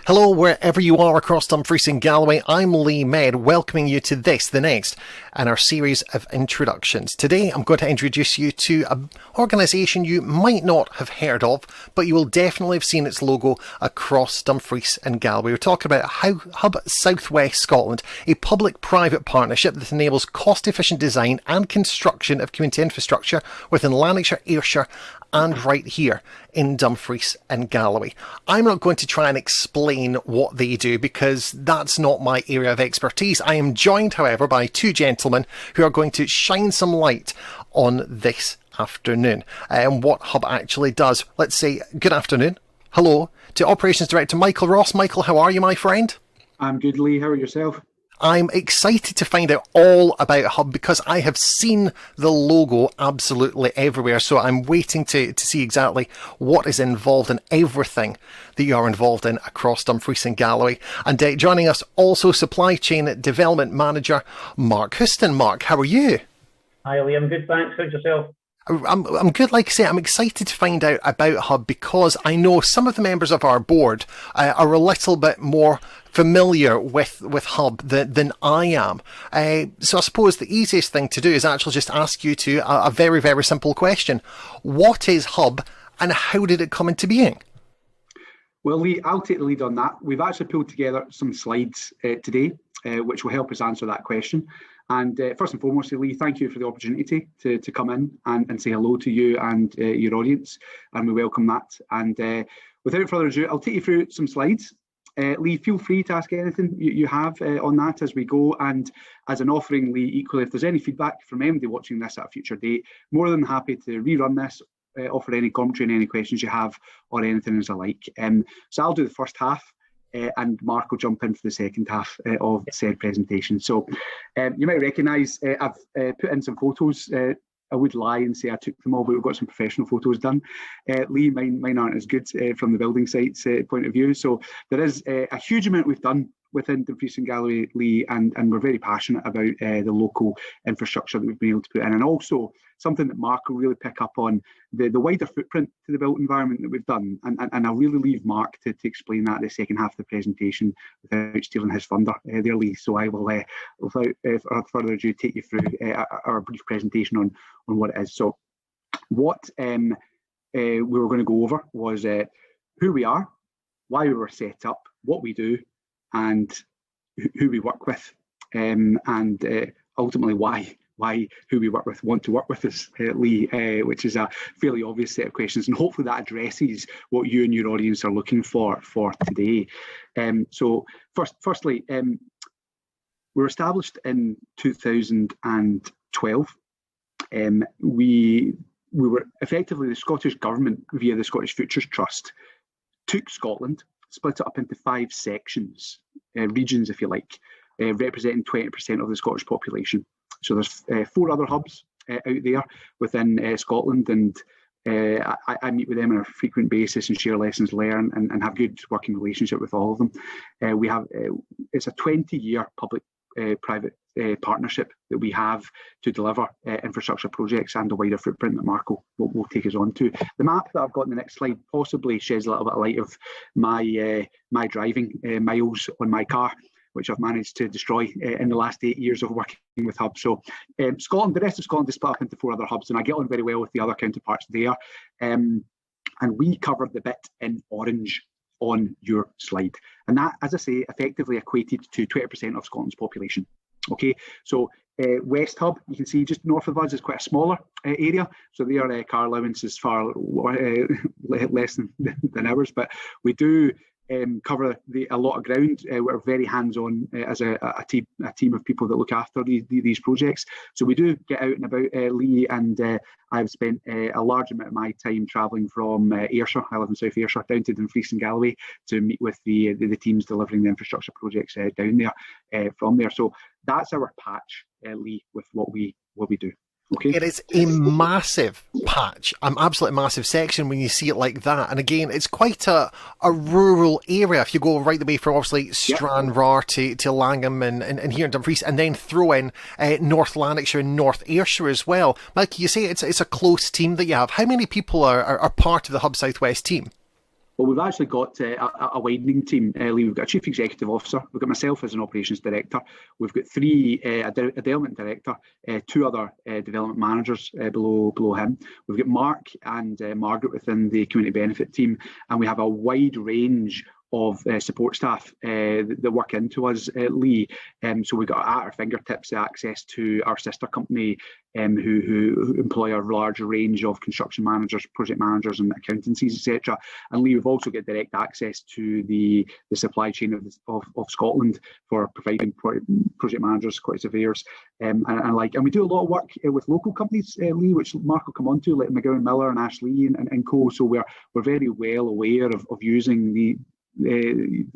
Hello, wherever you are across Dumfries and Galle. I'm Lee Med, welcoming you to this, the next, in our series of introductions. Today, I'm going to introduce you to an organisation you might not have heard of, but you will definitely have seen its logo across Dumfries and Galle. We're talking about Hub Southwest Scotland, a public-private partnership that enables cost-efficient design and construction of community infrastructure within Lanarkshire, Ayrshire, and right here in Dumfries and Galle. I'm not going to try and explain what they do because that's not my area of expertise. I am joined, however, by two gentlemen who are going to shine some light on this afternoon and what Hub actually does. Let's say good afternoon, hello, to Operations Director Michael Ross. Michael, how are you, my friend? I'm good, Lee. How are yourself? I'm excited to find out all about Hub because I have seen the logo absolutely everywhere. So I'm waiting to see exactly what is involved in everything that you are involved in across Dumfries and Galle. And joining us also Supply Chain Development Manager Mark Houston. Mark, how are you? Hi, Lee. I'm good, thanks. How's yourself? I'm good. Like I say, I'm excited to find out about Hub because I know some of the members of our board are a little bit more familiar with Hub than I am. So I suppose the easiest thing to do is actually just ask you a very, very simple question. What is Hub and how did it come into being? Well, Lee, I'll take the lead on that. We've actually pulled together some slides today, which will help us answer that question. And first and foremost, Lee, thank you for the opportunity to come in and say hello to you and your audience, and we welcome that. And without further ado, I'll take you through some slides. Lee, feel free to ask anything you have on that as we go. And as an offering, Lee, equally, if there's any feedback from anybody watching this at a future date, more than happy to rerun this, offer any commentary and any questions you have or anything as I like. So I'll do the first half. And Mark will jump in for the second half of said presentation. So you might recognise I've put in some photos. I would lie and say I took them all, but we've got some professional photos done. Lee, mine aren't as good from the building sites point of view. So there is a huge amount we've done within Dumfries and Galle, Lee, and we're very passionate about the local infrastructure that we've been able to put in, and also something that Mark will really pick up on, the wider footprint to the built environment that we've done, and I'll really leave Mark to explain that in the second half of the presentation without stealing his thunder there, Lee. So I will, without further ado, take you through our brief presentation on what it is. So what we were going to go over was who we are, why we were set up, what we do, and who we work with, and ultimately why who we work with want to work with us, Lee, which is a fairly obvious set of questions, and hopefully that addresses what you and your audience are looking for today. So firstly, we were established in 2012. We were effectively, the Scottish Government via the Scottish Futures Trust took Scotland, split it up into 5 sections, regions if you like, representing 20% of the Scottish population. So there's 4 other hubs out there within Scotland, and I meet with them on a frequent basis and share lessons learned and have good working relationship with all of them. We have it's a 20-year public-private partnership that we have to deliver infrastructure projects and a wider footprint that Mark will take us on to. The map that I've got in the next slide possibly sheds a little bit of light of my driving miles on my car, which I've managed to destroy in the last 8 years of working with Hub. So Scotland, the rest of Scotland is split up into 4 other hubs, and I get on very well with the other counterparts there. And we covered the bit in orange on your slide. And that, as I say, effectively equated to 20% of Scotland's population. Okay, so West Hub, you can see just north of us is quite a smaller area. So their car allowance is far less than ours, but we do cover a lot of ground. We're very hands-on as a team of people that look after these projects. So we do get out and about, Lee, and I've spent a large amount of my time travelling from Ayrshire, I live in South Ayrshire, down to Dumfries and Galle to meet with the teams delivering the infrastructure projects down there from there. So that's our patch, Lee, with what we do. Okay. It is a massive patch, an absolutely massive section when you see it like that. And again, it's quite a rural area. If you go right the way from obviously Stranraer to Langham and here in Dumfries, and then throw in North Lanarkshire and North Ayrshire as well. Mike, you say it's a close team that you have. How many people are part of the Hub Southwest team? Well, we've actually got a widening team, Lee. We've got a chief executive officer. We've got myself as an operations director. We've got a development director, two other development managers below him. We've got Mark and Margaret within the community benefit team, and we have a wide range of support staff that work into us, Lee. So we've got at our fingertips access to our sister company who employ a larger range of construction managers, project managers and accountancies, etc. And Lee, we've also got direct access to the supply chain of Scotland for providing project managers, quantity surveyors, and we do a lot of work with local companies, Lee, which Mark will come on to, like McGowan Miller and Ashley and co. So we're very well aware of using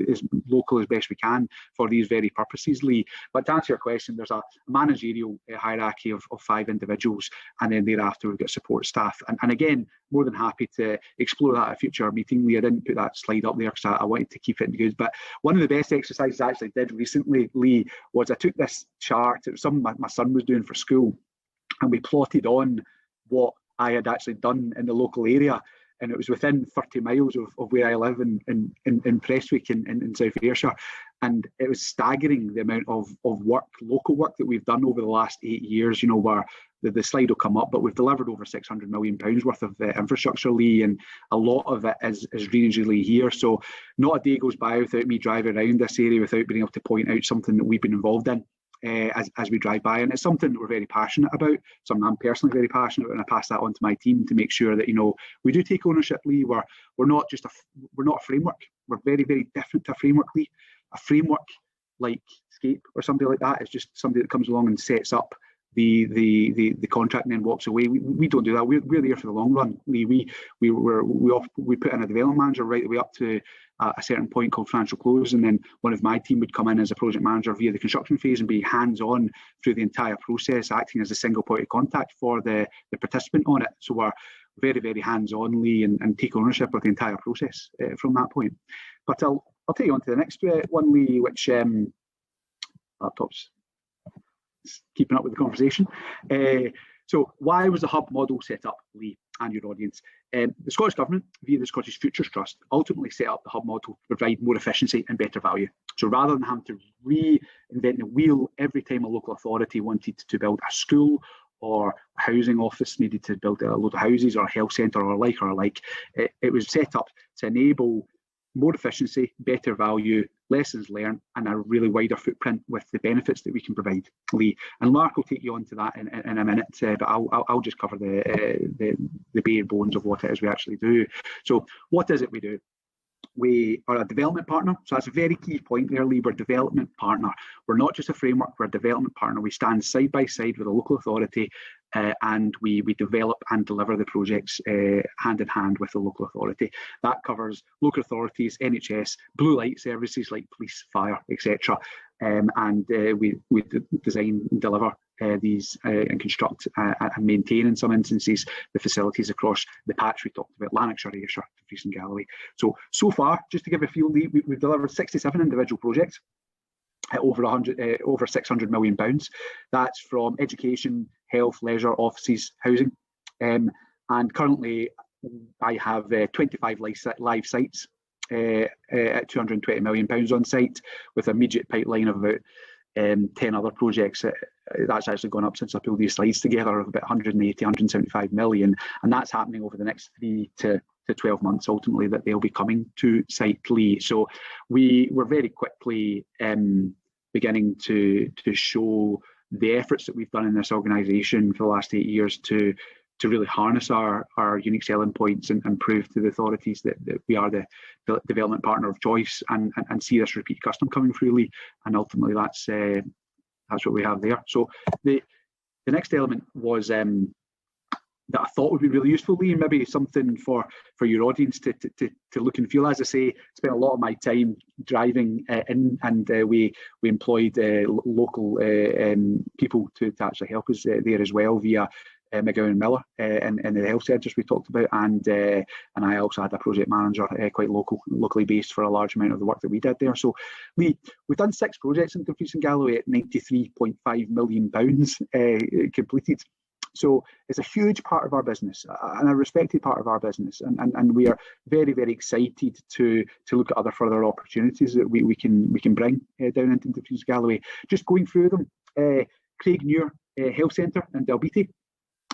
as local as best we can for these very purposes, Lee. But to answer your question, there's a managerial hierarchy of 5 individuals, and then thereafter we've got support staff. And again, more than happy to explore that at a future meeting, Lee. I didn't put that slide up there because I wanted to keep it good. But one of the best exercises I actually did recently, Lee, was I took this chart. It was something my son was doing for school, and we plotted on what I had actually done in the local area. And it was within 30 miles of where I live in Prestwick in South Ayrshire. And it was staggering the amount of work, local work that we've done over the last 8 years, where the slide will come up, but we've delivered over £600 million worth of infrastructure, Lee, and a lot of it is regionally here. So not a day goes by without me driving around this area without being able to point out something that we've been involved in. As we drive by, and it's something that we're very passionate about, something I'm personally very passionate about, and I pass that on to my team to make sure that we do take ownership, Lee. We're not a framework. We're very, very different to a framework, Lee. A framework like Scape or somebody like that is just somebody that comes along and sets up the contract and then walks away. We don't do that. We're there for the long run, Lee. We put in a development manager right the way up to a certain point called financial close, and then one of my team would come in as a project manager via the construction phase and be hands-on through the entire process, acting as a single point of contact for the participant on it. So we're very, very hands-on, Lee, and take ownership of the entire process from that point. But I'll take you on to the next one, Lee, which laptops keeping up with the conversation. So why was the hub model set up, Lee, and your audience? The Scottish Government, via the Scottish Futures Trust, ultimately set up the hub model to provide more efficiency and better value. So rather than having to reinvent the wheel every time a local authority wanted to build a school or a housing office, needed to build a load of houses or a health centre or like, it was set up to enable more efficiency, better value, lessons learned, and a really wider footprint with the benefits that we can provide, Lee. And Mark will take you on to that in a minute, but I'll just cover the bare bones of what it is we actually do. So what is it we do? We are a development partner, so that's a very key point there, Lee. We're a development partner. We're not just a framework, we're a development partner. We stand side by side with a local authority and we develop and deliver the projects hand in hand with the local authority. That covers local authorities, NHS, blue light services like police, fire, etc. And we design and deliver these and construct and maintain, in some instances, the facilities across the patch we talked about, Lanarkshire, Ayrshire, Dumfries and Galle. So far, just to give a feel, we've delivered 67 individual projects at over £600 million. That's from education, health, leisure, offices, housing. And currently, I have 25 live sites at £220 million on site, with an immediate pipeline of about 10 other projects. That's actually gone up since I pulled these slides together, of about 180, 175 million. And that's happening over the next 3 to 12 months, ultimately, that they'll be coming to site, Lee. So we're very quickly beginning to show the efforts that we've done in this organisation for the last 8 years to really harness our unique selling points and prove to the authorities that we are the development partner of choice, and see this repeat custom coming freely. And ultimately, that's what we have there. So the next element was that I thought would be really useful, Lee, and maybe something for your audience to look and feel. As I say, spent a lot of my time driving in, and we employed local people to actually help us there as well, via McGowan Miller and the health centres we talked about, and I also had a project manager quite locally based for a large amount of the work that we did there. So Lee, we've done 6 projects in Dumfries and Galle at £93.5 million completed. So it's a huge part of our business and a respected part of our business. And we are very, very excited to look at other further opportunities that we can bring down into Dumfries and Galle. Just going through them, Craigmuir Health Centre in Dalbeattie.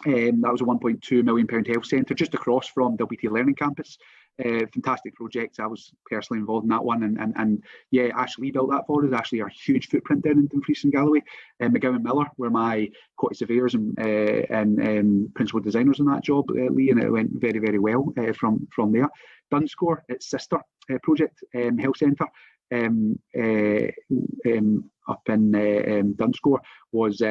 That was a £1.2 million health centre just across from Dalbeattie Learning Campus. Fantastic project. I was personally involved in that one, and yeah, Ashley built that for us. Ashley are a huge footprint down in Dumfries and Galle. McGowan Miller were my quality surveyors and principal designers on that job, Lee, and it went very, very well from there. Dunscore, its sister project, health centre up in Dunscore was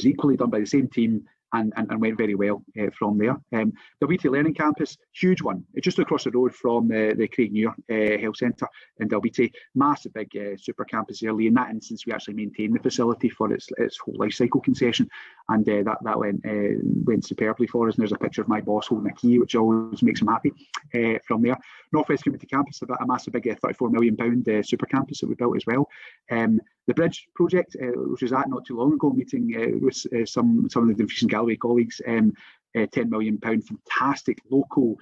equally done by the same team. And went very well from there. Dalbeattie Learning Campus, huge one, just across the road from the Craigmuir Health Centre in Dalbeattie. Massive big super campus there, Lee. In that instance, we actually maintained the facility for its whole life cycle concession, and that went superbly for us. And there's a picture of my boss holding a key, which always makes him happy from there. North West Community Campus, a massive big £34 million super campus that we built as well. The Bridge project, which was at not too long ago, meeting with some of the Dumfries and Galle colleagues, £10 million, fantastic local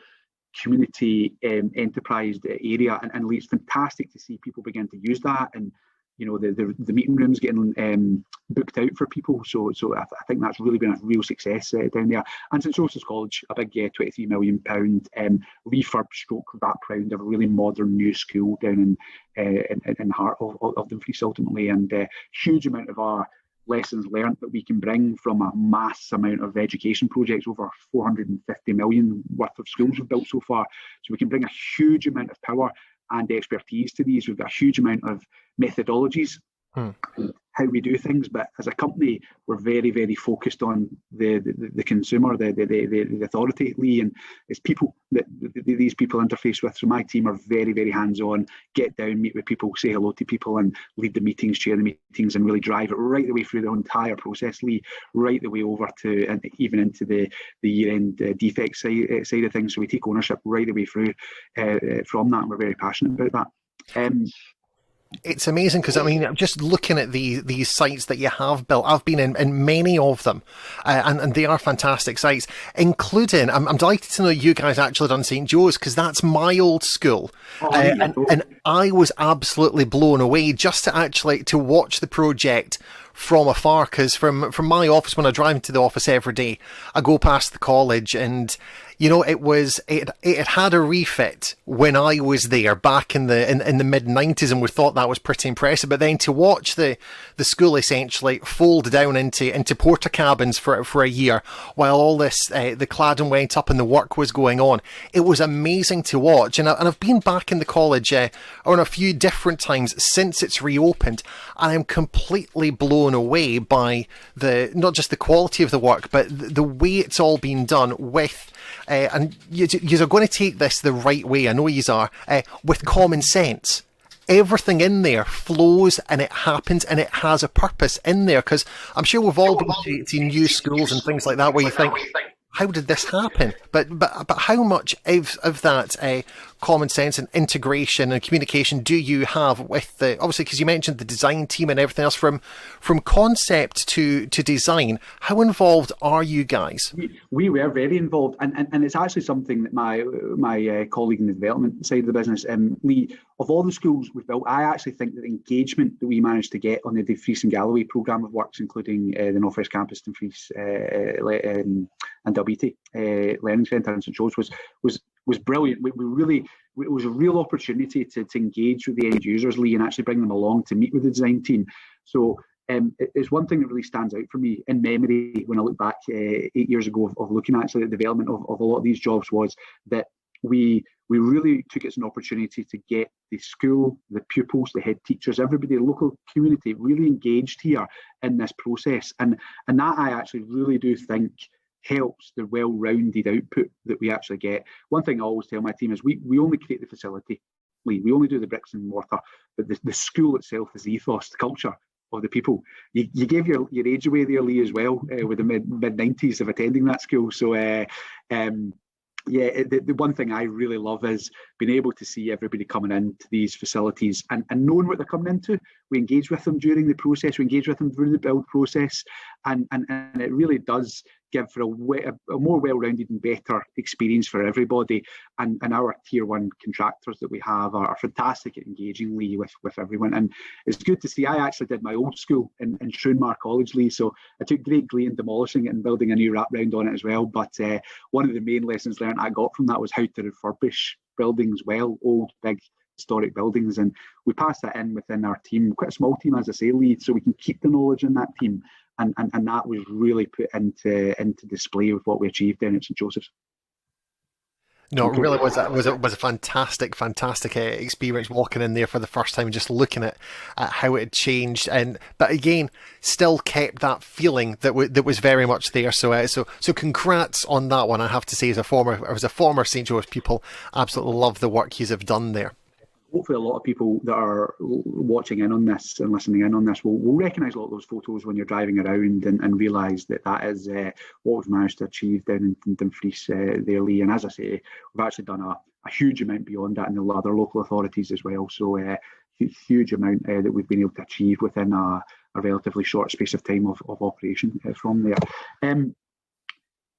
community enterprise area, and it's fantastic to see people begin to use that, and you know the meeting rooms getting booked out for people. So I think that's really been a real success down there. And St Joseph's College, a big £23 million refurb stroke wraparound of a really modern new school down in the heart of Dumfries ultimately, and huge amount of our lessons learned that we can bring from a mass amount of education projects, over 450 million worth of schools we've built so far. So we can bring a huge amount of power and expertise to these. We've got a huge amount of methodologies, how we do things, but as a company, we're very, very focused on the consumer, the authority, Lee, and it's people that these people interface with. So my team are very, very hands-on, get down, meet with people, say hello to people, and lead the meetings, chair the meetings, and really drive it right the way through the entire process, Lee, right the way over to and even into the year-end defect side of things. So we take ownership right the way through from that, and we're very passionate about that. It's amazing because, I mean, just looking at these sites that you have built, I've been in many of them, and they are fantastic sites, including, I'm delighted to know you guys actually done St Joe's, because that's my old school. And I was absolutely blown away just to watch the project from afar, because from my office, when I drive into the office every day, I go past the college, and you know, it had a refit when I was there back in the mid 90s, and we thought that was pretty impressive. But then to watch the school essentially fold down into porta cabins for a year, while all this the cladding went up and the work was going on, it was amazing to watch. And I've been back in the college on a few different times since it's reopened, and I'm completely blown away by not just the quality of the work, but the way it's all been done with. And you're going to take this the right way, I know you are, with common sense. Everything in there flows and it happens and it has a purpose in there, because I'm sure we've all been to new schools and things like that where you think, how did this happen? But how much of that common sense and integration and communication do you have with obviously, because you mentioned the design team and everything else, from concept to design, how involved are you guys? We were very involved, and it's actually something that my colleague in the development side of the business, Lee, of all the schools we've built, I actually think that the engagement that we managed to get on the Dumfries and Galle programme of works, including the North West Campus, Dumfries and Dalbeattie Learning Centre in St Joe's was brilliant. It was a real opportunity to engage with the end users, Lee, and actually bring them along to meet with the design team. So it's one thing that really stands out for me in memory when I look back 8 years ago of looking at the development of a lot of these jobs, was that we really took it as an opportunity to get the school, the pupils, the head teachers, everybody, the local community really engaged here in this process. And that I actually really do think helps the well-rounded output that we actually get. One thing I always tell my team is we only create the facility, Lee, we only do the bricks and mortar, but the school itself is the ethos, the culture of the people. You gave your age away there, Lee, as well, with the mid-90s of attending that school. So the one thing I really love is being able to see everybody coming into these facilities and knowing what they're coming into. We engage with them during the process, we engage with them through the build process, and it really does give for a more well-rounded and better experience for everybody. And our tier one contractors that we have are fantastic at engaging, Lee, with everyone. And it's good to see. I actually did my old school in Shroonmar College, Lee, so I took great glee in demolishing it and building a new wraparound on it as well. But one of the main lessons learned I got from that was how to refurbish buildings well, old, big, historic buildings. And we passed that in within our team, quite a small team, as I say, Lee, so we can keep the knowledge in that team. And that was really put into display with what we achieved down at St Joseph's. No, it really was a fantastic experience walking in there for the first time and just looking at how it had changed. But again, still kept that feeling that was very much there. So congrats on that one. I have to say, as a former St Joseph's pupil, absolutely love the work you have done there. Hopefully a lot of people that are watching in on this and listening in on this will recognise a lot of those photos when you're driving around and realise that is what we've managed to achieve down in Dumfries there, Lee. And as I say, we've actually done a huge amount beyond that in the other local authorities as well. So huge amount that we've been able to achieve within a relatively short space of time of operation from there.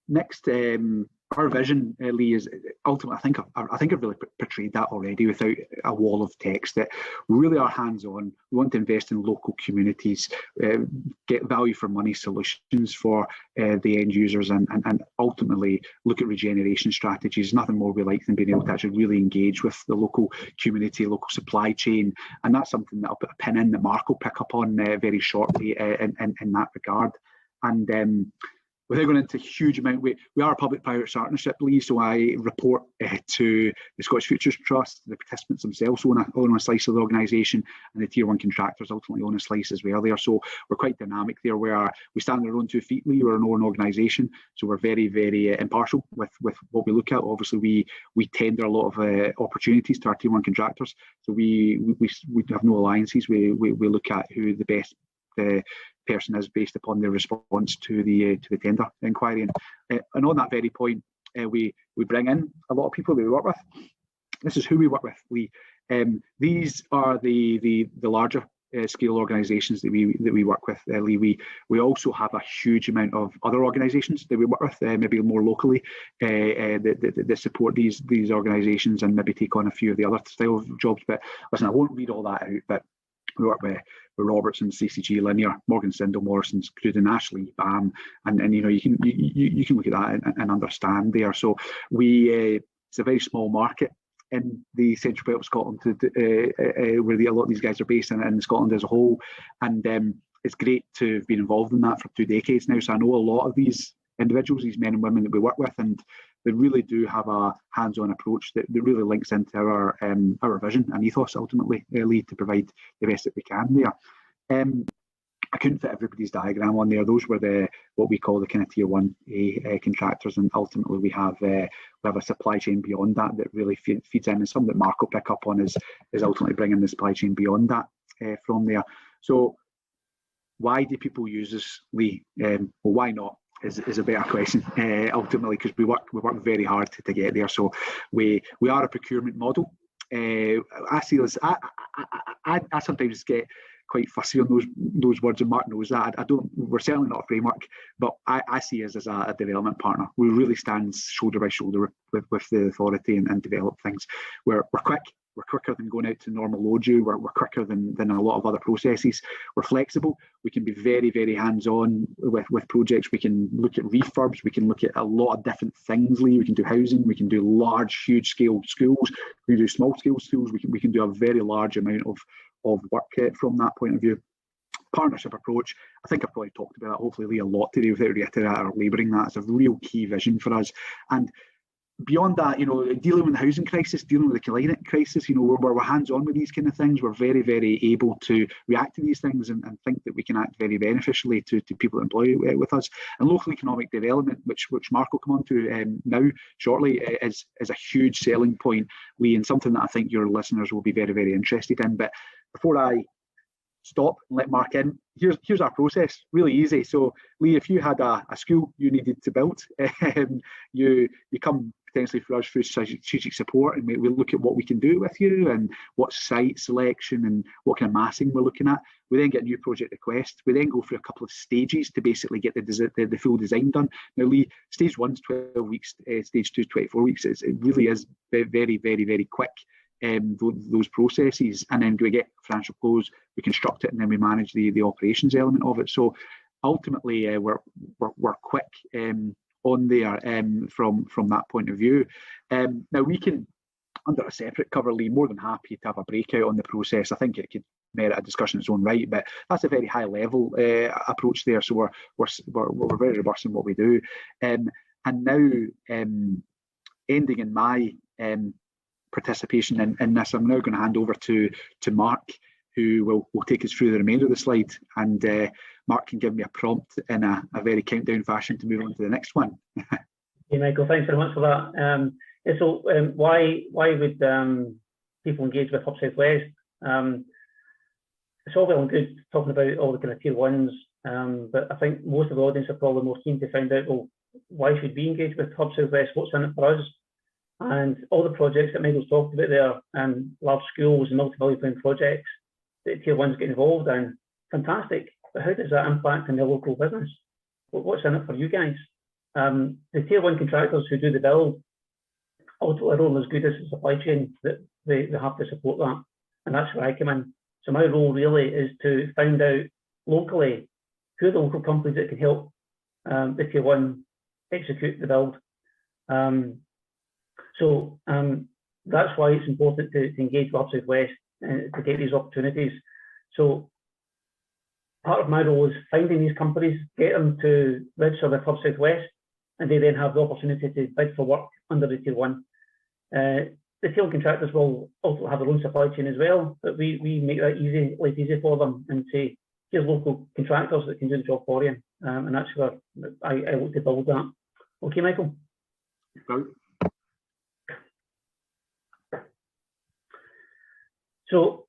Next, our vision, Lee, is ultimately, I think I've really portrayed that already without a wall of text, that we really are hands-on. We want to invest in local communities, get value for money solutions for the end users, and ultimately look at regeneration strategies. Nothing more we like than being able to actually really engage with the local community, local supply chain. And that's something that I'll put a pin in that Mark will pick up on very shortly in that regard. And without going into a huge amount, we are a public-private partnership, Lee, so I report to the Scottish Futures Trust. The participants themselves own a slice of the organisation, and the Tier 1 contractors ultimately own a slice as well there. So we're quite dynamic there, where we stand on our own 2 feet, Lee. We're an own organisation, so we're very, very impartial with what we look at. Obviously, we tender a lot of opportunities to our Tier 1 contractors, so we have no alliances. We look at who the best person is based upon their response to the tender inquiry. And on that very point, we bring in a lot of people that we work with. This is who we work with, Lee. These are the larger scale organisations that we work with, Lee. We also have a huge amount of other organisations that we work with, maybe more locally, that support these organisations and maybe take on a few of the other style of jobs. But listen, I won't read all that out, but we work with Robertson, CCG, Linear, Morgan Sindall, Morrison's, Cruden, Ashley, BAM, and you can look at that and understand there. So it's a very small market in the central belt of Scotland, where a lot of these guys are based in Scotland as a whole, and it's great to have been involved in that for 2 decades now. So I know a lot of these individuals, these men and women that we work with, and they really do have a hands-on approach that really links into our vision and ethos ultimately, Lee, to provide the best that we can there. I couldn't fit everybody's diagram on there. Those were what we call the kind of Tier 1A contractors, and ultimately we have a supply chain beyond that really feeds in, and some that Mark will pick up on is ultimately bringing the supply chain beyond that from there. So why do people use us, Lee? Well, why not? Is a better question, ultimately, because we work very hard to get there. So we are a procurement model. I see us. I sometimes get quite fussy on those words, and Mark knows that. We're certainly not a framework, but I see us as a development partner. We really stand shoulder by shoulder with the authority and develop things. We're quick. We're quicker than going out to normal load you. We're quicker than a lot of other processes. We're flexible. We can be very, very hands-on with projects. We can look at refurbs. We can look at a lot of different things, Lee. We can do housing. We can do large, huge-scale schools. We can do small-scale schools. We can do a very large amount of work from that point of view. Partnership approach, I think I've probably talked about that, hopefully, Lee, a lot today without reiterating or labouring that. It's a real key vision for us. And beyond that, dealing with the housing crisis, dealing with the climate crisis, we're hands-on with these kind of things. We're very, very able to react to these things and think that we can act very beneficially to people that employ with us. And local economic development, which Mark will come on to now shortly, is a huge selling point, Lee, and something that I think your listeners will be very, very interested in. But before I stop and let Mark in, here's our process, really easy. So Lee, if you had a school you needed to build, you come potentially for us through strategic support, and we look at what we can do with you and what site selection and what kind of massing we're looking at. We then get new project requests. We then go through a couple of stages to basically get the full design done. Now, Lee, stage 1's 12 weeks, stage 2's 24 weeks. It really is very, very, very quick. Those processes, and then we get financial close, we construct it, and then we manage the operations element of it. So ultimately, we're quick on there from that point of view. Now we can, under a separate cover, Lee, more than happy to have a breakout on the process. I think it could merit a discussion in its own right, but that's a very high level approach there. So we're very robust in what we do. And now, ending in my participation in this, I'm now going to hand over to Mark, who will take us through the remainder of the slide, and Mark can give me a prompt in a very countdown fashion to move on to the next one. Hey, Michael, thanks very much for that. So why would people engage with Hub South West? It's all well and good talking about all the kind of tier ones, but I think most of the audience are probably more keen to find out, well, why should we engage with Hub South West? What's in it for us? And all the projects that Michael's talked about there, large schools and multi-million-pound projects that tier ones get involved in, fantastic. But how does that impact on their local business? What's in it for you guys? The tier one contractors who do the build ultimately are only as good as the supply chain that they have to support that, and that's where I come in. So my role really is to find out locally who are the local companies that can help the tier one execute the build. So that's why it's important to engage with Hub South West to get these opportunities. So part of my role is finding these companies, get them to register with Hub South West, and they then have the opportunity to bid for work under the tier one. The tier one contractors will also have their own supply chain as well, but we make that life easy for them and say, here's local contractors that can do the job for you. And that's where I look to build that. Okay, Michael? Right. So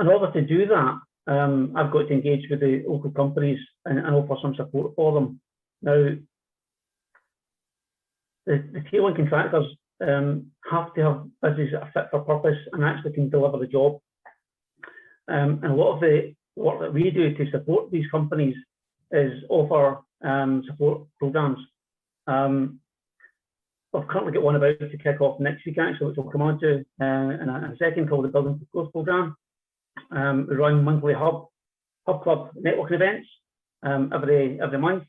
in order to do that, I've got to engage with the local companies and offer some support for them. Now, the tier one contractors have to have businesses that are fit for purpose and actually can deliver the job. And a lot of the work that we do to support these companies is offer support programs. We've currently got one about to kick off next week, actually, which we'll come on to in a second, called the Building for Growth Programme. We run monthly Hub Club networking events every month,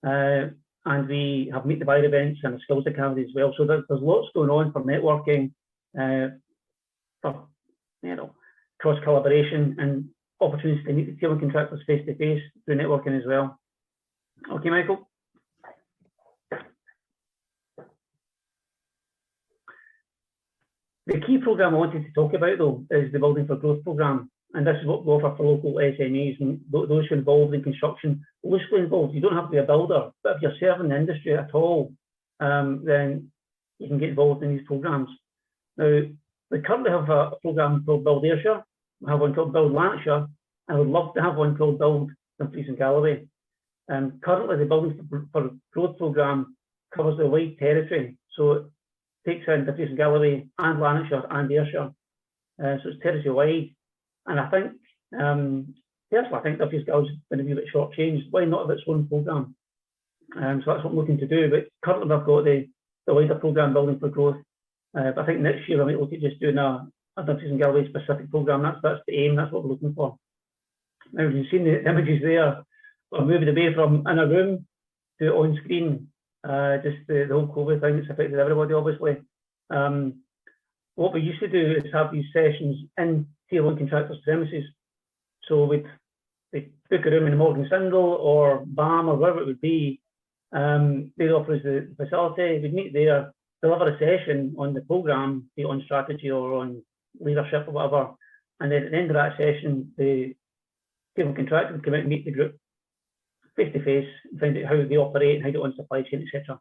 and we have Meet the Buyer events and a skills academy as well. So there's lots going on for networking, for cross collaboration and opportunities to meet the tier one contractors face to face through networking as well. Okay, Michael. The key programme I wanted to talk about, though, is the Building for Growth programme, and this is what we offer for local SMEs and those who are involved in construction, loosely involved. You don't have to be a builder, but if you're serving the industry at all, then you can get involved in these programmes. Now, we currently have a programme called Build Ayrshire, we have one called Build Lanarkshire, and I would love to have one called Build Dumfries and Galle. Currently, the Building for Growth programme covers the wide territory, so it takes in Dumfries and Galle and Lanarkshire and Ayrshire, so it's territory wide. And I think, personally, I think Dumfries and Galle's been a wee bit short-changed. Why not have its own programme? So that's what I'm looking to do. But currently, I've got the wider programme Building for Growth. But I think next year I might look at just doing a Dumfries and Galle specific programme. That's the aim. That's what we're looking for. Now, you've seen the images there. We're moving away from in a room to on screen. Just the whole COVID thing that's affected everybody, obviously. What we used to do is have these sessions in tier one contractors' premises. So we'd book a room in Morgan Sindle or BAM or wherever it would be. They'd offer us the facility. We'd meet there, deliver a session on the programme, be it on strategy or on leadership or whatever. And then at the end of that session, the tier one contractor would come out and meet the group face to face and find out how they operate and how they on supply chain, etc.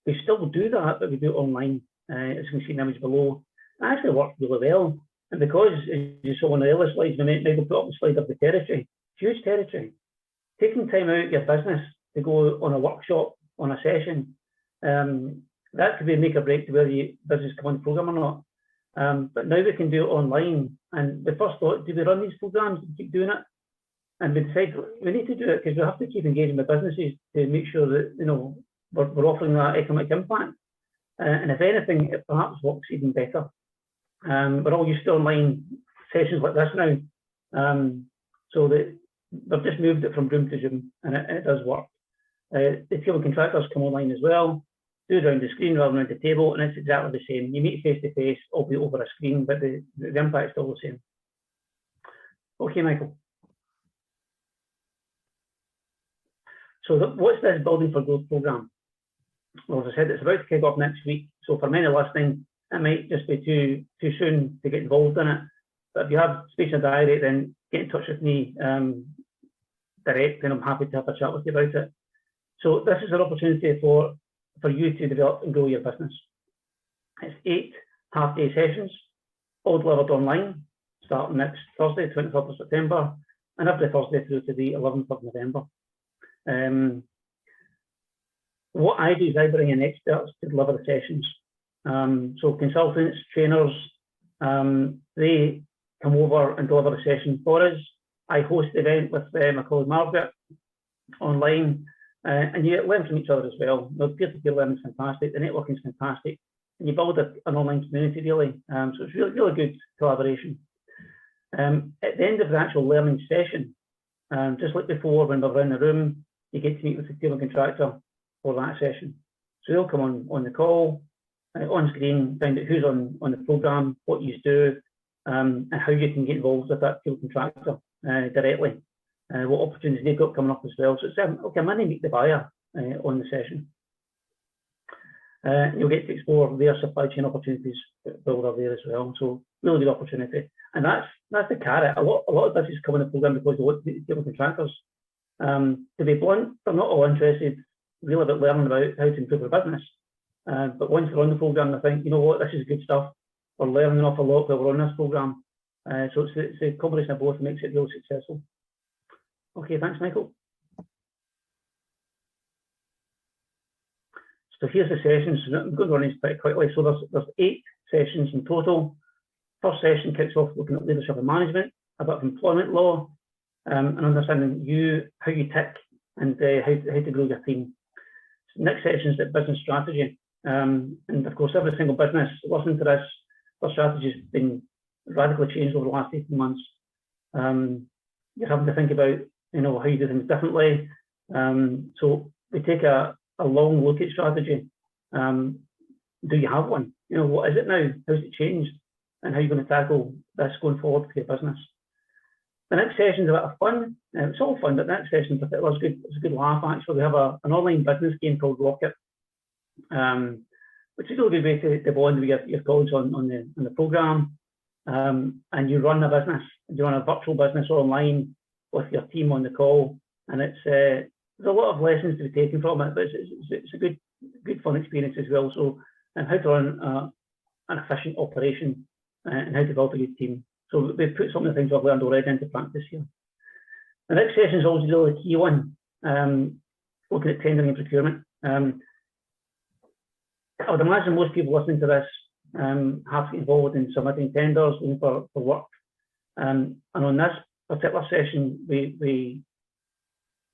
We still do that, but we do it online. As you can see in the image below, it actually worked really well. And because, as you saw on the earlier slides, we might put up the slide of the territory, huge territory. Taking time out of your business to go on a workshop, on a session, That could be make or break to whether your business come on the programme or not. But now we can do it online. And we first thought, do we run these programmes and keep doing it? And we decided we need to do it because we have to keep engaging with businesses to make sure that we're offering that economic impact. And if anything, it perhaps works even better. We're all used to online sessions like this now, so that we've just moved it from room to Zoom, and it does work. The table contractors come online as well, do it around the screen rather than around the table, and it's exactly the same. You meet face to face, albeit over a screen, but the impact is still the same. Okay, Michael. So what's this Building for Growth programme? Well, as I said, it's about to kick off next week. So for many listening, it might just be too soon to get involved in it. But if you have space in a diary, then get in touch with me direct, and I'm happy to have a chat with you about it. So this is an opportunity for you to develop and grow your business. It's 8 half-day sessions, all delivered online, starting next Thursday, 23rd of September, and every Thursday through to the 11th of November. What I do is I bring in experts to deliver the sessions. So consultants, trainers, they come over and deliver the session for us. I host the event with my colleague Margaret online, and you learn from each other as well. The peer-to-peer learning is fantastic, the networking is fantastic, and you build an online community really. So it's really good collaboration. At the end of the actual learning session, just like before when we're around the room, you get to meet with the table contractor for that session. So they'll come on the call, on screen, find out who's on the programme, what you do, and how you can get involved with that table contractor directly, what opportunities they've got coming up as well. So it's okay, I'm going to meet the buyer on the session. You'll get to explore their supply chain opportunities while they're there as well. So really good opportunity. And that's the carrot. A lot of businesses come in the programme because they want table contractors. To be blunt, they're not all interested really about learning about how to improve their business. But once they're on the programme, they think, you know what, this is good stuff. We're learning an awful lot while we're on this programme. So it's a combination of both that makes it really successful. Okay, thanks, Michael. So here's the sessions. I'm going to run these pretty quickly. So there's 8 sessions in total. First session kicks off looking at leadership and management, about employment law, and understanding how you tick and how to grow your team. So next session is the business strategy. And of course, every single business listening to this, their strategy has been radically changed over the last 18 months. You're having to think about, how you do things differently. So we take a long look at strategy. Do you have one? What is it now? How's it changed? And how are you going to tackle this going forward for your business? The next session is a bit of fun. It's all fun, but the next session in particular is good. It's a good laugh, actually. We have an online business game called Rocket, which is a really good way to bond with your colleagues on the programme. And you run a business. You run a virtual business online with your team on the call. And there's a lot of lessons to be taken from it, but it's a good fun experience as well. So, and how to run an efficient operation and how to build a good team. So we've put some of the things I've learned already into practice here. The next session is always a really key one, looking at tendering and procurement. I would imagine most people listening to this have to get involved in submitting tenders, looking for work. And on this particular session, we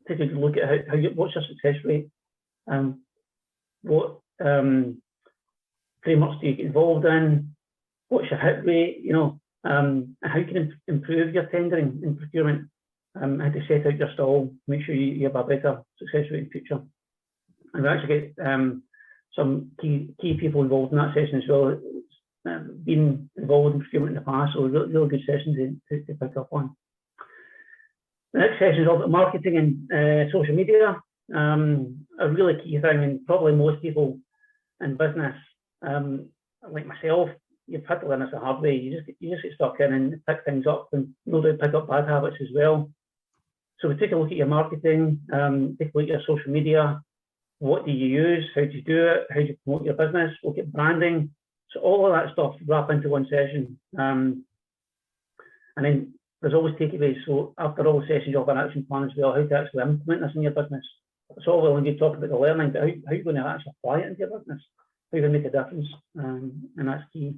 take a look at what's your success rate, what frameworks do you get involved in, what's your hit rate, and how you can improve your tendering and procurement, how to set out your stall, make sure you have a better success rate in the future. And we actually get some key people involved in that session as well, been involved in procurement in the past, so really good session to pick up on. The next session is all about marketing and social media, a really key thing, and probably most people in business, like myself, you've had to learn this the hard way. You just get stuck in and pick things up, and no doubt pick up bad habits as well. So we take a look at your marketing, take a look at your social media. What do you use? How do you do it? How do you promote your business? Look at branding. So all of that stuff wrap into one session. And then there's always takeaways. So after all sessions, you have an action plan as well, how to actually implement this in your business. It's all well and good talking about the learning, but how are you going to actually apply it into your business? how you make a difference, and that's key.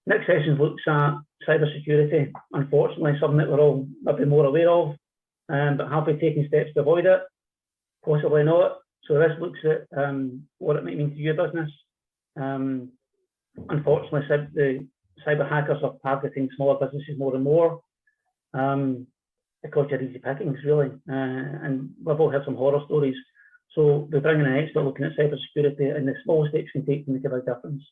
Next session looks at cyber security. Unfortunately, something that we're all maybe more aware of, but have we taken steps to avoid it? Possibly not. So this looks at what it might mean to your business. Unfortunately, the cyber hackers are targeting smaller businesses more and more, because you're easy pickings, really. And we've all heard some horror stories. So we're bringing an expert looking at cyber security and the small steps you can take to make a big difference.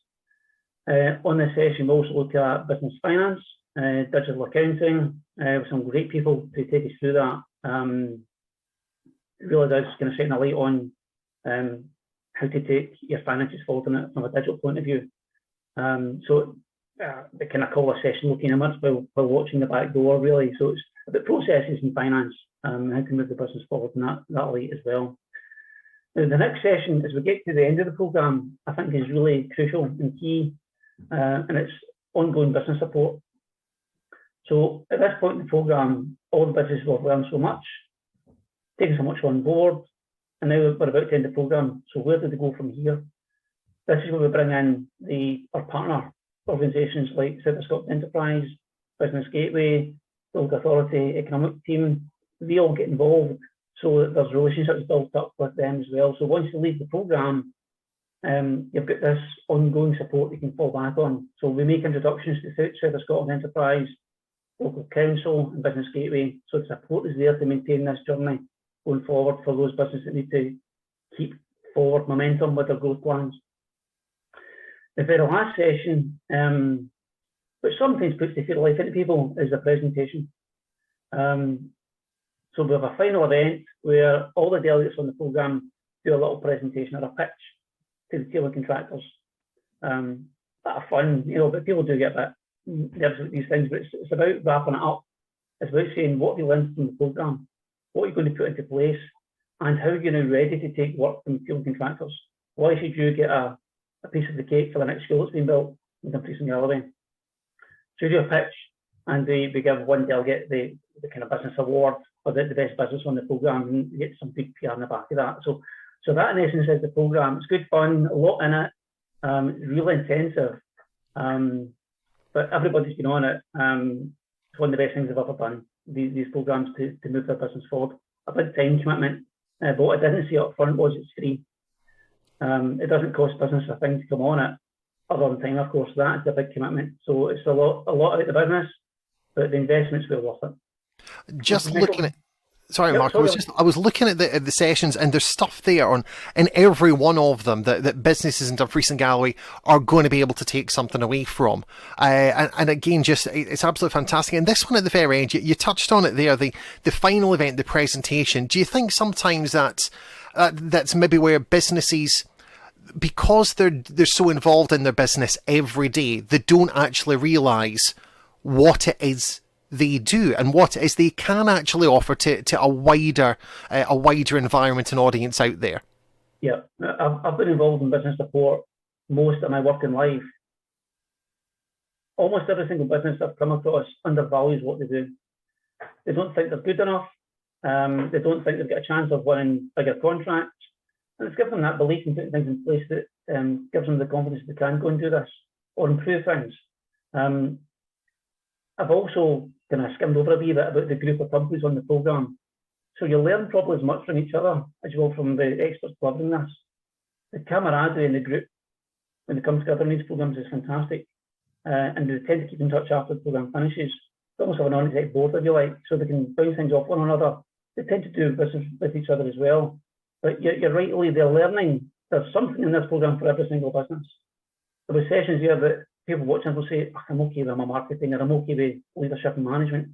On this session, we'll also look at business finance, digital accounting, with some great people to take us through that. It really does kind of shine a light on how to take your finances forward from a digital point of view. So they kind of call a session looking inwards while watching the back door, really. So it's about processes in finance and how to move the business forward in that light as well. Now, the next session, as we get to the end of the programme, I think is really crucial and key, and it's ongoing business support. So at this point in the programme, all the businesses will have learned so much, taken so much on board, and now we're about to end the programme. So where do they go from here? This is where we bring in our partner organisations like South Scotland Enterprise, Business Gateway, Local Authority, Economic Team. They all get involved so that there's relationships built up with them as well. So once you leave the programme, you've got this ongoing support you can fall back on. So we make introductions to South Scotland Enterprise, Local Council and Business Gateway. So the support is there to maintain this journey going forward for those businesses that need to keep forward momentum with their growth plans. The very last session, which sometimes puts the fear of life into people, is the presentation. So we have a final event where all the delegates on the programme do a little presentation or a pitch to the tailoring contractors. That are fun, but people do get a bit nervous about these things, but it's about wrapping it up. It's about saying what have you learned from the programme, what are you going to put into place, and how you're now ready to take work from tailoring contractors. Why should you get a piece of the cake for the next school that's being built in Dumfries and Galle? So you do a pitch, and we give one delegate the kind of business award for the best business on the programme, and you get some big PR in the back of that. So that in essence is the programme. It's good fun, a lot in it, it's really intensive, but everybody's been on it. It's one of the best things I've ever done, these programmes to move their business forward. A big time commitment, but what I didn't see up front was it's free. It doesn't cost business a thing to come on it, other than time, of course. That's a big commitment. So it's a lot about the business, but the investment's well worth it. Just looking at, sorry, Mark, I was looking at the sessions, and there's stuff there in every one of them that businesses in Dumfries and Galle are going to be able to take something away from. And again, it's absolutely fantastic. And this one at the very end, you touched on it there, the final event, the presentation. Do you think sometimes that's maybe where businesses, because they're so involved in their business every day, they don't actually realise what it is they do and what it is they can actually offer to a wider environment and audience out there? Yeah, I've been involved in business support most of my working life. Almost every single business I've come across undervalues what they do. They don't think they're good enough. They don't think they've got a chance of winning bigger contracts. And it's given them that belief and putting things in place that gives them the confidence they can go and do this or improve things. I've also kind of skimmed over a wee bit about the group of companies on the programme. So you'll learn probably as much from each other as you will from the experts delivering this. The camaraderie in the group when it comes to delivering these programmes is fantastic. And they tend to keep in touch after the programme finishes. They almost have an on-exec board, if you like, so they can bounce things off one another. They tend to do business with each other as well. But you're right, Lee, they're learning. There's something in this programme for every single business. There were sessions here that people watching will say, I'm okay with my marketing, or I'm okay with leadership and management.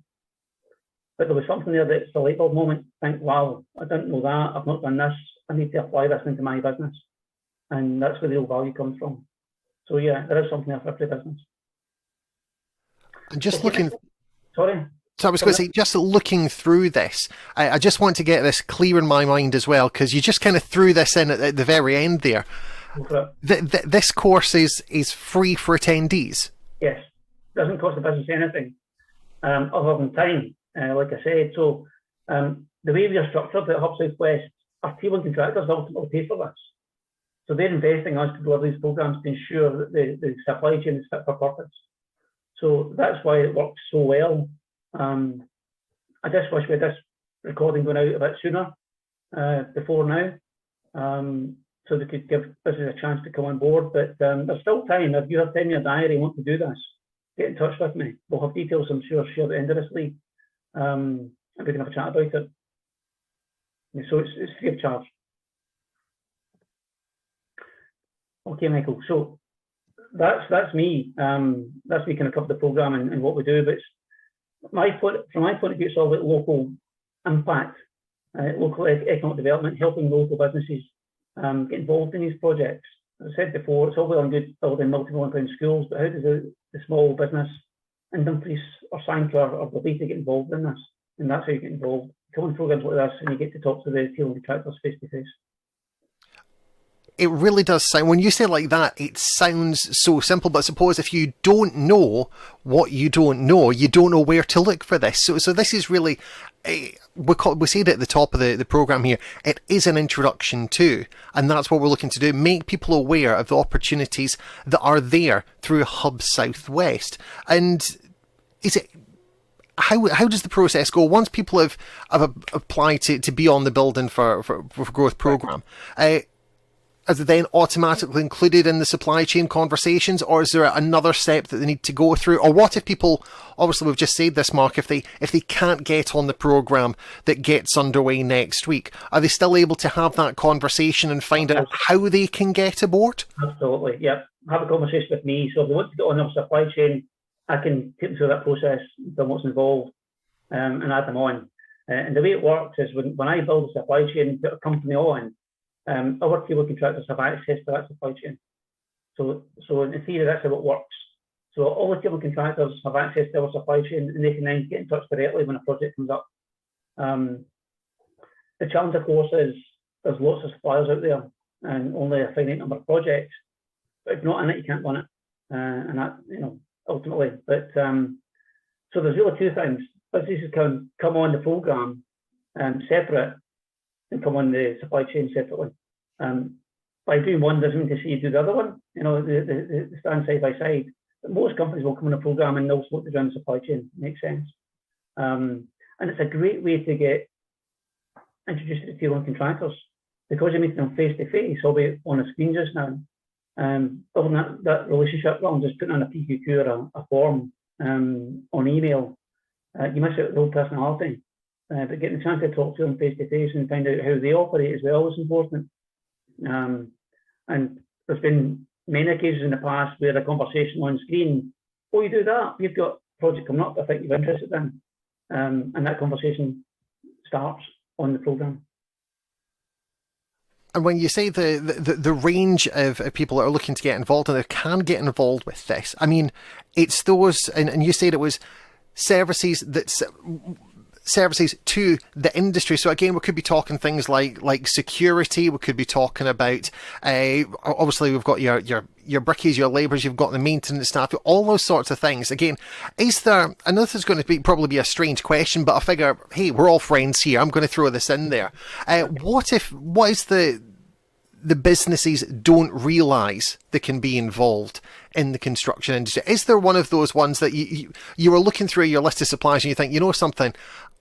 But there was something there that's a light bulb moment. Think, wow, I didn't know that, I've not done this, I need to apply this into my business. And that's where the real value comes from. So yeah, there is something there for every business. And just looking... Sorry? So I was going to say, just looking through this, I just want to get this clear in my mind as well, because you just kind of threw this in at the very end there. This course is free for attendees? Yes. It doesn't cost the business anything other than time, like I said. So the way we are structured at Hub South West, our tailoring contractors ultimately pay for this. So they're investing in us to deliver these programs to ensure that the supply chain is fit for purpose. So that's why it works so well. I just wish we had this recording going out a bit sooner, before now, so they could give business a chance to come on board. But there's still time. If you have time in your diary and want to do this, get in touch with me. We'll have details, I'm sure, shared at the end of this league, and we can have a chat about it. And so it's free of charge. Okay, Michael. So that's me. That's me kind of cover the program and what we do. But from my point of view, it's all about local impact, local economic development, helping local businesses get involved in these projects. As I said before, it's all well and good building multi-million-pound schools, but how does the small business in Dumfries or Sanctuary or Belize get involved in this? And that's how you get involved. Come on programs like this, and you get to talk to the tailoring contractors face to face. It really does sound, when you say it like that, it sounds so simple, but suppose if you don't know what you don't know where to look for this. So this is really, we said it at the top of the programme here, it is an introduction to, and that's what we're looking to do, make people aware of the opportunities that are there through Hub Southwest. And is it, how does the process go once people have applied to be on the building for growth programme? Are they then automatically included in the supply chain conversations, or is there another step that they need to go through? Or what if people, obviously we've just said this, Mark, if they can't get on the programme that gets underway next week, are they still able to have that conversation and find out how they can get aboard? Absolutely, yeah. Have a conversation with me. So if they want to get on the supply chain, I can take them through that process, tell them what's involved, and add them on. And the way it works is when I build a supply chain, put a company on, our cable contractors have access to that supply chain. So in theory, that's how it works. So all the cable contractors have access to our supply chain, and they can then get in touch directly when a project comes up. The challenge, of course, is there's lots of suppliers out there and only a finite number of projects. But if you're not in it, you can't run it, and that, ultimately. But so there's really two things. Businesses can come on the programme separate, and come on the supply chain separately. By doing one doesn't mean to say you do the other one. They stand side by side. But most companies will come on a programme and they'll float around the supply chain. Makes sense. And it's a great way to get introduced to the tier one contractors, because you're meeting them face to face, albeit on a screen just now. Building that relationship rather than just putting on a PQQ or a form on email, you miss out the whole personality. But getting a chance to talk to them face to face and find out how they operate as well is important. And there's been many occasions in the past where a conversation on screen, oh, you do that, you've got a project coming up I think you're interested in. And that conversation starts on the programme. And when you say the range of people that are looking to get involved and they can get involved with this, I mean, it's those, and you said it was services to the industry. So again, we could be talking things like security. We could be talking about obviously we've got your brickies, your labourers, you've got the maintenance staff, all those sorts of things. Again, is there? I know this is going to probably be a strange question, but I figure, hey, we're all friends here. I'm going to throw this in there. What is the businesses don't realise they can be involved in the construction industry? Is there one of those ones that you were looking through your list of suppliers and you think, you know something,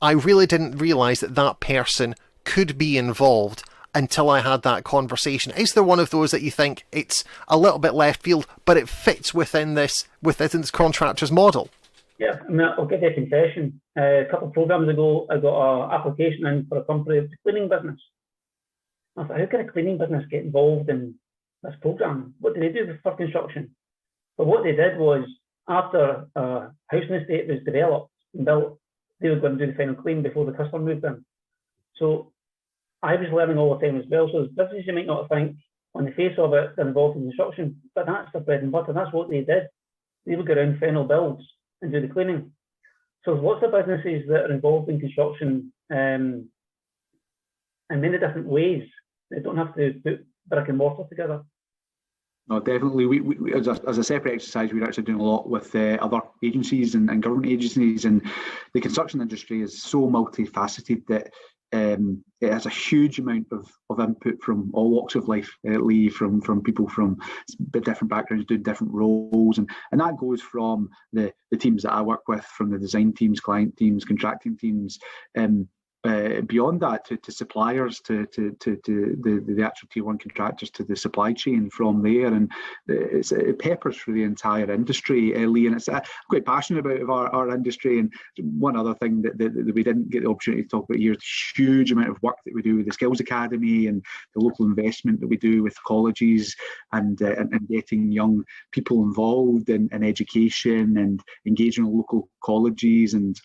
I really didn't realise that person could be involved until I had that conversation? Is there one of those that you think it's a little bit left field, but it fits within this contractor's model? Yeah, I mean, I'll give you a confession. A couple of programmes ago, I got an application in for a company, cleaning business. I thought, how can a cleaning business get involved in this programme? What do they do for construction? But what they did was, after a housing estate was developed and built, they were going to do the final clean before the customer moved in. So I was learning all the time as well. So as businesses, you might not think on the face of it, they're involved in construction, but that's their bread and butter. That's what they did. They would go around final builds and do the cleaning. So there's lots of businesses that are involved in construction in many different ways. They don't have to put brick and mortar together. No, definitely. We as a separate exercise, we're actually doing a lot with other agencies and government agencies. And the construction industry is so multifaceted that it has a huge amount of input from all walks of life, Lee, from people from different backgrounds doing different roles, and that goes from the teams that I work with, from the design teams, client teams, contracting teams, beyond that to suppliers, to the actual tier one contractors, to the supply chain from there, and it peppers through the entire industry, Lee. And I'm quite passionate about our industry. And one other thing that we didn't get the opportunity to talk about here is the huge amount of work that we do with the Skills Academy and the local investment that we do with colleges and getting young people involved in education and engaging with local colleges and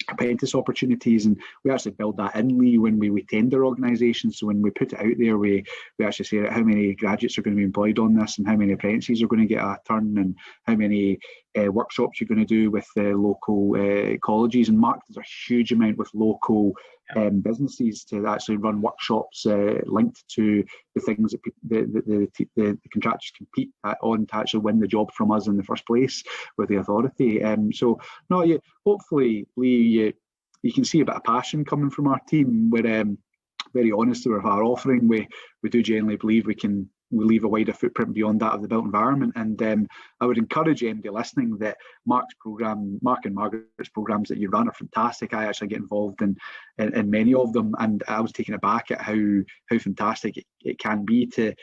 apprentice opportunities. And we actually build that in, Lee, when we tender organisations. So when we put it out there, we actually say how many graduates are going to be employed on this, and how many apprentices are going to get a turn, and how many workshops you're going to do with local colleges. And Mark does a huge amount with local businesses to actually run workshops linked to the things that the contractors compete on to actually win the job from us in the first place with the authority. Hopefully, Lee, you can see a bit of passion coming from our team. We're very honest with our offering. We do genuinely believe we leave a wider footprint beyond that of the built environment. And I would encourage anybody listening that Mark and Margaret's programs that you run are fantastic. I actually get involved in many of them, and I was taken aback at how fantastic it can be to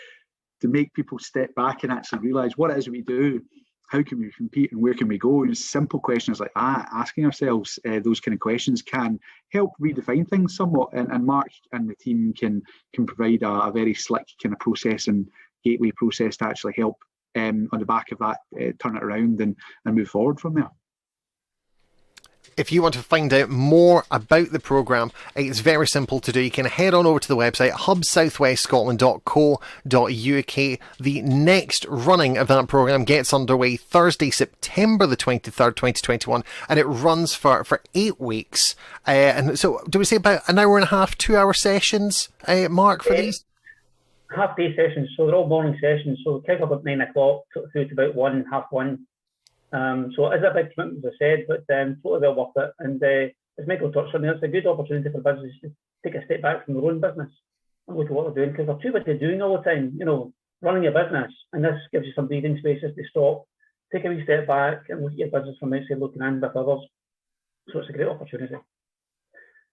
make people step back and actually realise what it is we do. How can we compete and where can we go? And simple questions like that, asking ourselves those kind of questions, can help redefine things somewhat. And Mark and the team can provide a very slick kind of process and gateway process to actually help on the back of that, turn it around and move forward from there. If you want to find out more about the programme, it's very simple to do. You can head on over to the website hubsouthwestscotland.co.uk. The next running of that programme gets underway Thursday, September the 23rd, 2021, and it runs for 8 weeks. And so, do we say about an hour and a half, 2 hour sessions, Mark, for these? Half-day sessions, so they're all morning sessions. So kick up at 9 o'clock through to about 1, half 1. So it is a big commitment, as I said, but totally well worth it. And as Michael touched on, it's a good opportunity for businesses to take a step back from their own business and look at what they're doing, because they're too busy doing all the time, running a business. And this gives you some breathing spaces to stop, take a wee step back and look at your business from outside looking in with others. So it's a great opportunity.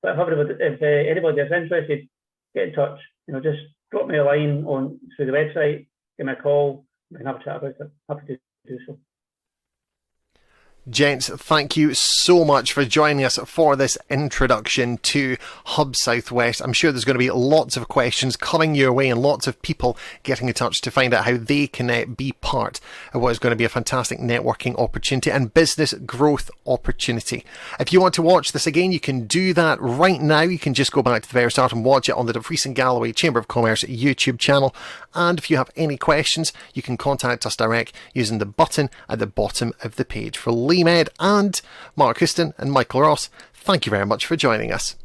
But if anybody is interested, get in touch. Just drop me a line through the website, give me a call, we can have a chat about it. Happy to do so. Gents, thank you so much for joining us for this introduction to Hub Southwest. I'm sure there's going to be lots of questions coming your way and lots of people getting in touch to find out how they can be part of what is going to be a fantastic networking opportunity and business growth opportunity. If you want to watch this again, you can do that right now. You can just go back to the very start and watch it on the Dumfries and Galle Chamber of Commerce YouTube channel. And if you have any questions, you can contact us direct using the button at the bottom of the page. For Lee Med and Mark Houston and Michael Ross, thank you very much for joining us.